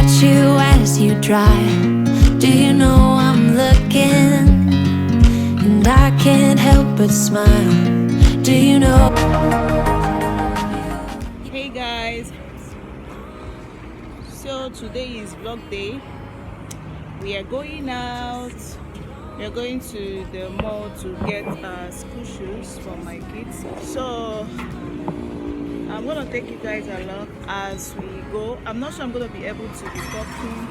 watch you as you drive. Do you know I'm looking? And I can't help but smile. Do you know? Hey guys, so today is vlog day. We are going out. We are going to the mall to get school shoes for my kids. So I'm gonna take you guys along as we go. I'm not sure I'm gonna be able to be talking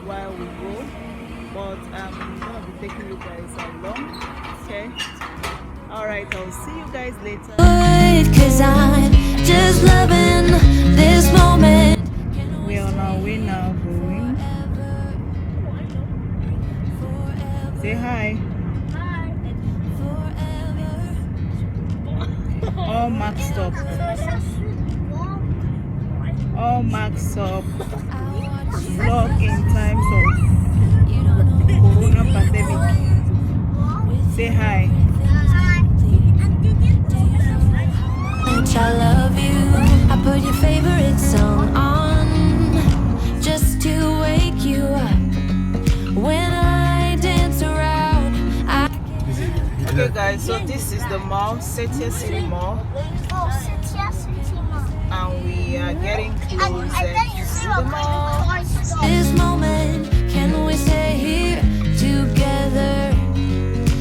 while we go, but I'm gonna be taking you guys along. Okay. All right. I'll see you guys later. 'Cause I'm just loving this moment. We're on our way now, going. Say hi. All maxed up. All maxed up. Vlog in times of Corona pandemic. Say hi. I love you. I put your favorite song on just to wake you up. When I dance around, Okay guys, so this is the mall, Setia City Mall, and we are getting closer to the mall. this moment, can we stay here together?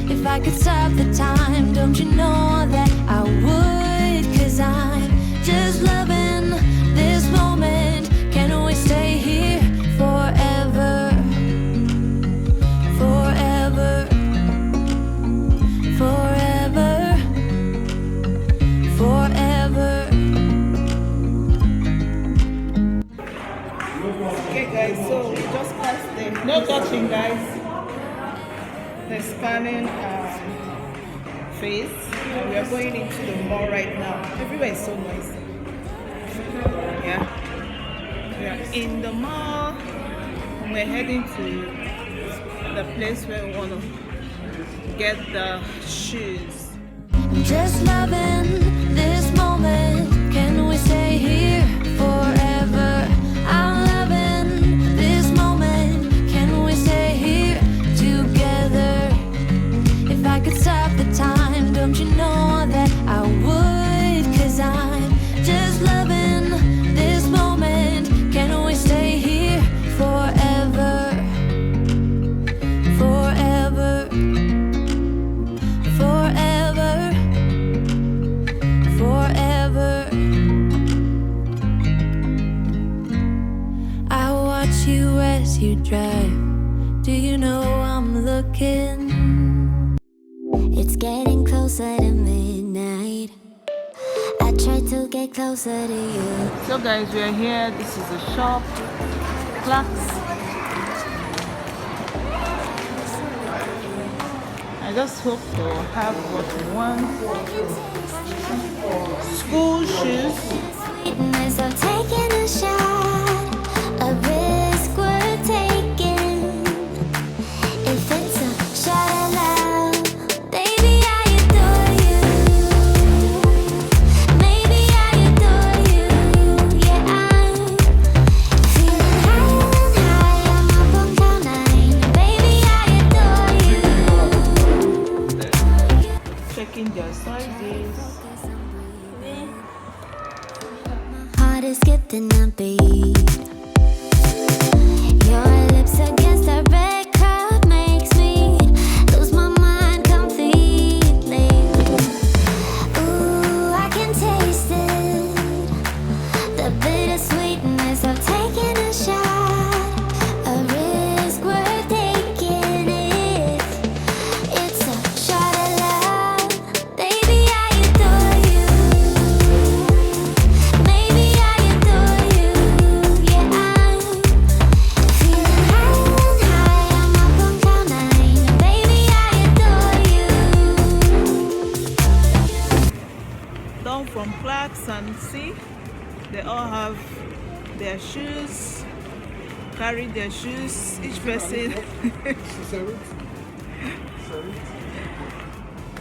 If I could stop the time, don't you know that I would? 'Cause I'm just loving this moment. Can we stay here forever? Forever. Forever. Forever. Okay guys, so we just passed the, no touching guys, the scanning phase, and we are going into the mall right now. Everywhere is so noisy. Yeah, we are in the mall and we're heading to the place where we want to get the shoes. Just loving this moment. Can we stay here forever? I'm loving this moment. Can we stay here together? If I could stop the time, don't you know that I would? 'Cause I'm just loving this moment. Can we stay here forever? Forever. Forever. Forever. I watch you as you drive. Do you know I'm looking? It's getting closer to midnight. I try to get closer to you. So guys, we are here. This is a shop, Clarks. I just hope to have what we want. School shoes. Sweetness of taking a shot, a risk we're taking. If it's a shot of love, baby, I adore you. Maybe I adore you. Yeah, I'm feeling high, I'm up on cloud nine. Baby, I adore you. Checking their sizes. Heart is skipping a beat. Your lips against a red cup makes me lose my mind completely. Ooh, I can taste it. The bittersweetness of taking a shot, a risk worth taking if it's a shot of love. Baby, I adore you. Maybe I adore you. Yeah, I'm feeling high, I'm up on cloud nine. Baby, I adore you. Down from Clarks and see, they all have their shoes, carry their shoes, each person.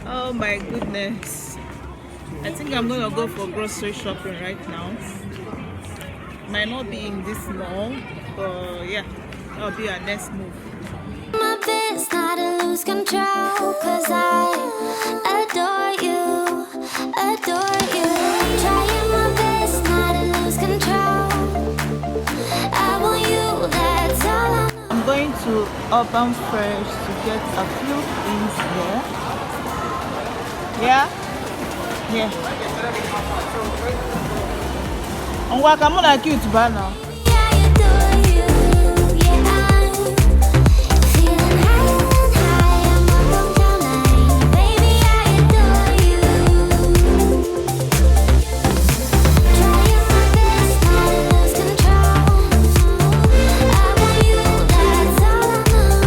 Oh my goodness. I think I'm gonna go for grocery shopping right now. Might not be in this long, but yeah, that'll be our next move. My best not to lose control, 'cause I adore you, adore you. Trying my best not to lose control. I want you, that's all I know. I'm going to Urban Fresh to get a few things there. Yeah? Yeah. I'm welcome on a cute banner. Yeah, I adore you, yeah, I'm feeling higher and higher. I'm up on cloud nine, baby, I adore you. Trying my best not to lose control. I want you, that's all I know.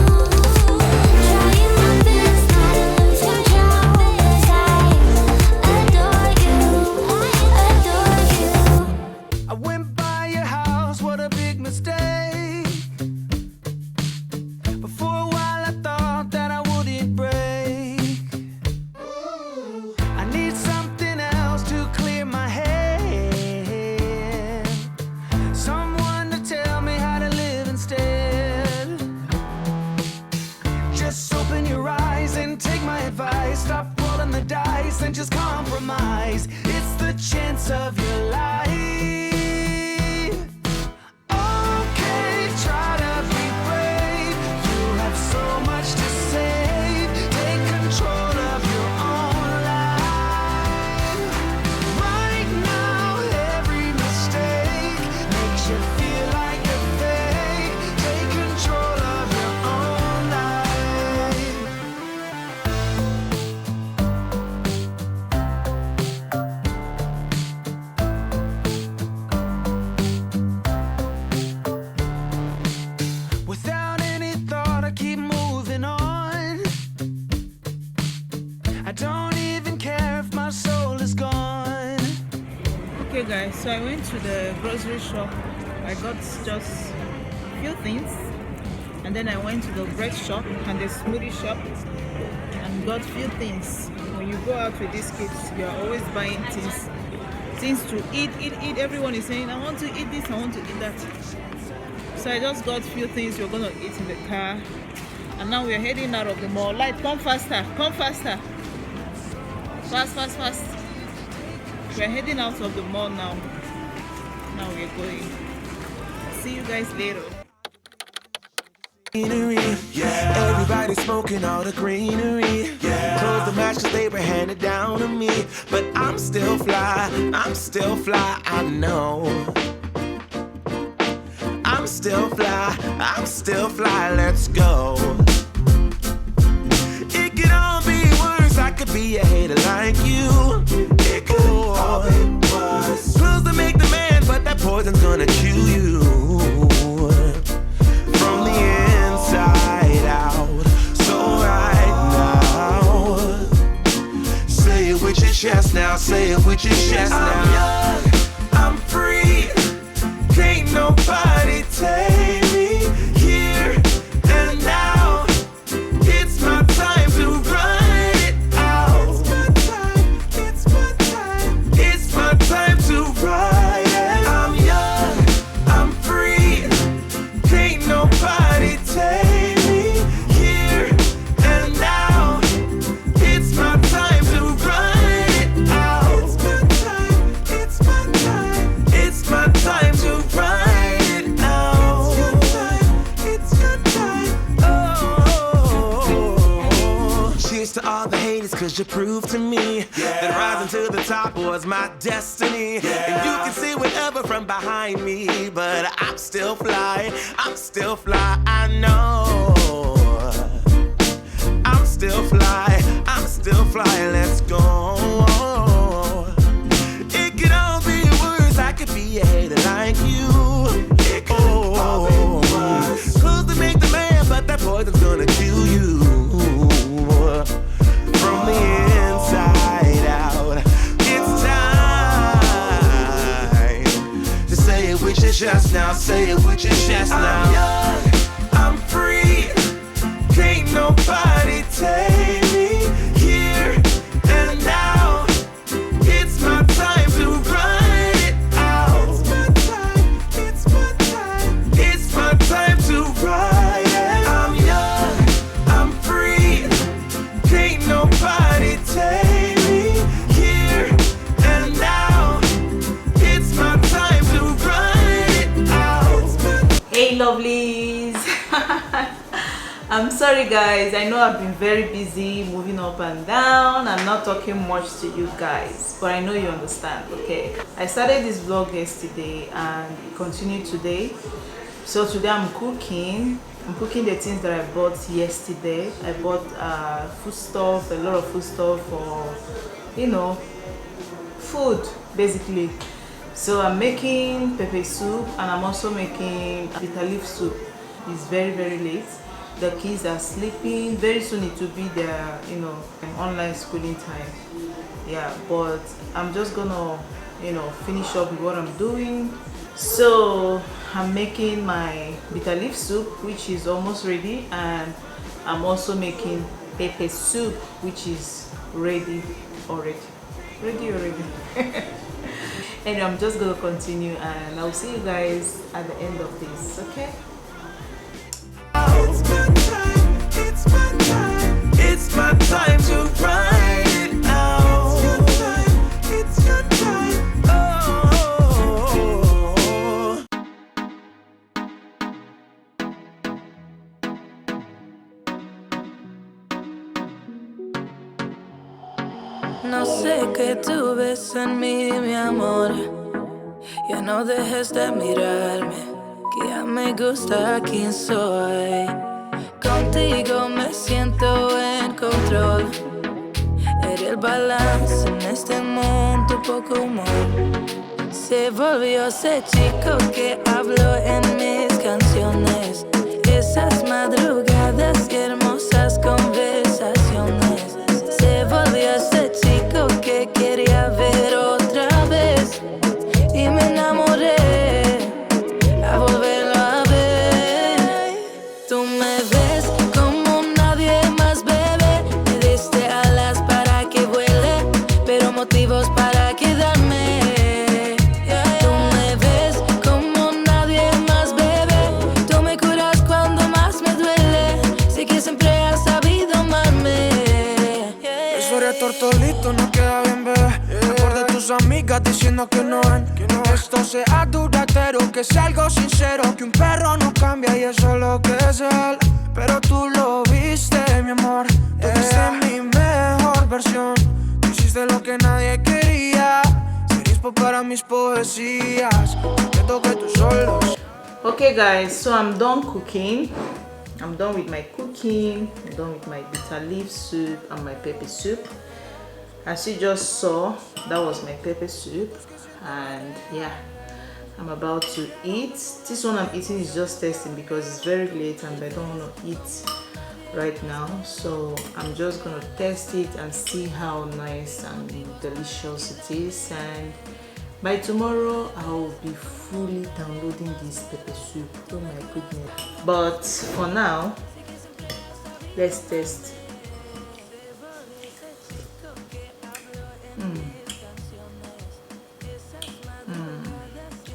Trying my best not to lose control, 'cause I adore you, adore you. I went by your house, what a big mistake. But for a while I thought that I wouldn't break. I need something else to clear my head. Someone to tell me how to live instead. Just open your eyes and take my advice. Stop rolling the dice and just compromise. It's the chance of your life. Okay, try to be brave. You have so much to save. Take control of your own life. Right now, every mistake makes you feel like you're fake. Take control of your own life. Without any thought, I keep moving on. I don't even care if my soul is gone. Okay guys, so I went to the grocery shop. I got just a few things, and then I went to the bread shop and the smoothie shop and got few things. When you go out with these kids, you're always buying things to eat. Everyone is saying, I want to eat this, I want to eat that. So I just got few things we're gonna eat in the car, and now we're heading out of the mall. Light, come faster, come faster. Fast. We're heading out of the mall now. Now we're going. See you guys later. Greenery, yeah. Everybody smoking all the greenery. Yeah. Close the match 'cause they were handed down to me. But I'm still fly, I know. I'm still fly, let's go. It could all be worse, I could be a hater like you. It could all be worse. Pills to make the man, but that poison's gonna kill you. From the inside out, so right now. Say it with your chest now, say it with your chest now. I'm young, I'm free, can't nobody take me here and now. It's my time to run it out. It's my time to ride it. I'm young, I'm free, can't nobody take me here and now. It's my time to run it out. It's my time to ride it out. It's your time. Oh, cheers to all the haters, 'cause you proved to me that rising to the top was my destiny. And you can see whatever from behind me, but I'm still fly, I know. I'm still fly, let's go. It could all be worse, I could be a hater like you. It could all be worse. Clothes to make the man, but that poison's gonna kill you. From the inside out, it's time to say it with your chest now, say it with your chest now. I'm young, I'm free, can't nobody take me here and now. It's my time to run it out. It's Hey lovelies. I'm sorry guys, I know I've been very busy moving up and down. I'm not talking much to you guys, but I know you understand. Okay, I started this vlog yesterday and continued today. So today I'm cooking the things that I bought yesterday. I bought food stuff, a lot of food stuff for, you know, food basically. So I'm making pepper soup and I'm also making bitter leaf soup. It's very late. The kids are sleeping. Very soon it will be their, you know, online schooling time. Yeah, but I'm just gonna, you know, finish up with what I'm doing. So I'm making my bitter leaf soup, which is almost ready, and I'm also making pepper soup, which is ready already. And I'm just gonna continue, and I'll see you guys at the end of this. Okay. It's my time to ride it out. It's your time. Oh. No sé qué tú ves en mí, mi amor. Ya no dejes de mirarme, que ya me gusta quién soy. Contigo me siento en control. Eres el balance en este mundo, poco humor. Se volvió ese chico que habló en mis canciones. Esas madrugadas y hermosas conversaciones. Se volvió ese chico que quería ver otra vez. Y me enamoré a volverlo a ver. Tú me ves como nadie más, bebé. Me diste alas para que vuele, pero motivos para quedarme. Tú me ves como nadie más, bebé. Tú me curas cuando más me duele. Sé que siempre has sabido amarme. Eso de tortolito no queda bien, bebé. Mejor de tus amigas diciendo que no ven. Esto sea duradero, que sea algo sincero. Que un perro no cambia y eso es lo que es él. Pero tú lo viste, mi amor. Tú viste mi mejor versión. Tú hiciste lo que nadie quería. Serías para mis poesías. Siento que tú solo. Okay guys, so I'm done cooking. I'm done with my cooking. I'm done with my bitter leaf soup and my pepper soup. As you just saw, that was my pepper soup, and yeah, I'm about to eat. This one I'm eating is just tasting because it's very late and I don't want to eat right now, so I'm just gonna test it and see how nice and delicious it is, and by tomorrow I'll be fully downloading this pepper soup. Oh my goodness. But for now, let's taste.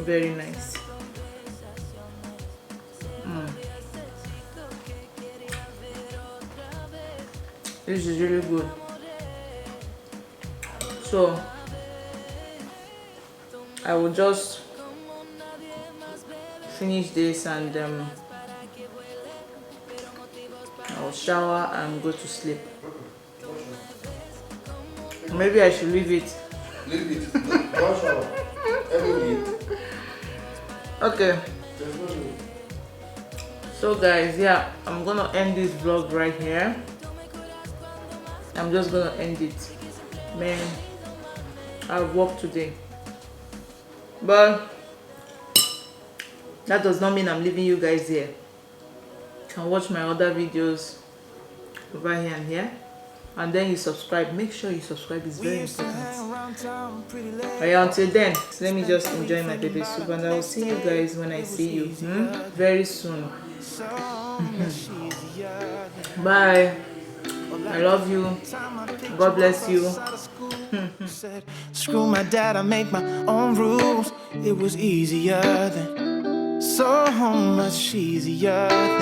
Very nice. This is really good. So I will just finish this and I'll shower and go to sleep. Maybe I should leave it. Leave it. Don't shower. Every day. Okay. So guys, yeah, I'm gonna end this vlog right here. I'm just gonna end it. Man, I worked today, but that does not mean I'm leaving you guys here. You can watch my other videos over here and here, and then you subscribe. Make sure you subscribe, it's very important. But yeah, until then, let me just enjoy my baby soup, and I will see you guys when I see you very soon. Bye. I love you. God bless you. Screw my dad, I make my own rules. It was easier then, so much easier then.